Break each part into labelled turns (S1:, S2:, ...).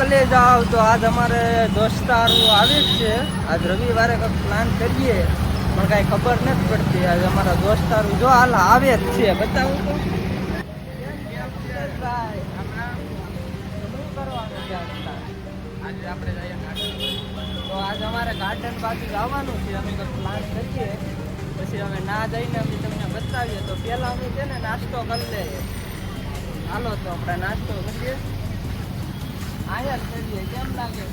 S1: કલે જાવ તો આજ અમારે દોસ્તારો આવે જ છે. આજ રવિવારે કંઈક પ્લાન કરીએ પણ કાંઈ ખબર નથી પડતી. આજે અમારા દોસ્તારો જો હાલ આવે જ છે. બતાવું તો આજે આપણે જઈએ તો આજ અમારે ગાર્ડન બાજુ જવાનું છે. અમે કંઈક પ્લાન કરીએ પછી અમે ના જઈને અમે તમને બતાવીએ. તો પહેલાં અમે છે ને નાસ્તો કરી લઈએ. હાલો તો આપણે નાસ્તો કરીએ. આયા જ કરીએ. કેમ લાગે?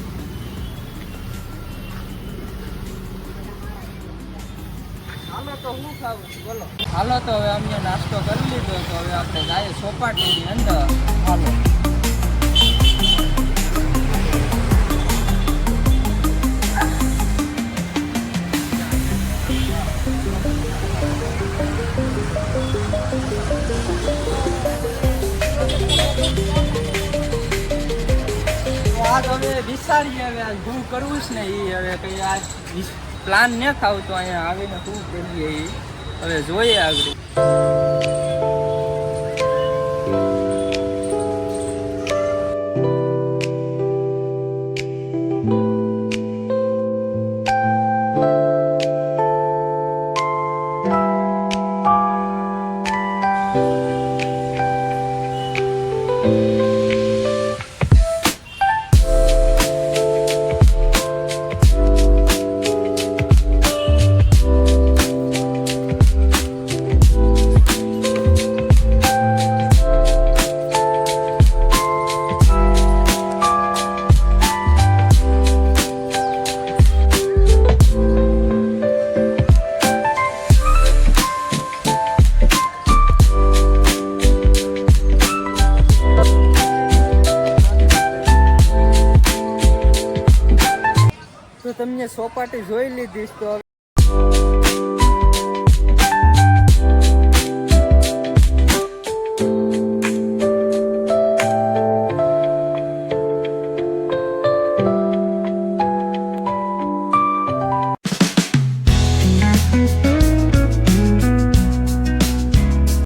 S1: હાલો તો શું ખાવું બોલો? હાલો તો હવે અમને નાસ્તો કરી લીધો તો હવે આપણે જઈએ ચોપાટીની અંદર. હાલો આજ હવે વિચારીએ હવે આજ શું કરવું છે ને એ હવે કંઈ આજ પ્લાન ન થાવ તો અહીંયા આવીને શું કરીએ એ હવે જોઈએ આગળ. તો તમને ચોપાટી જોઈ લીધી તો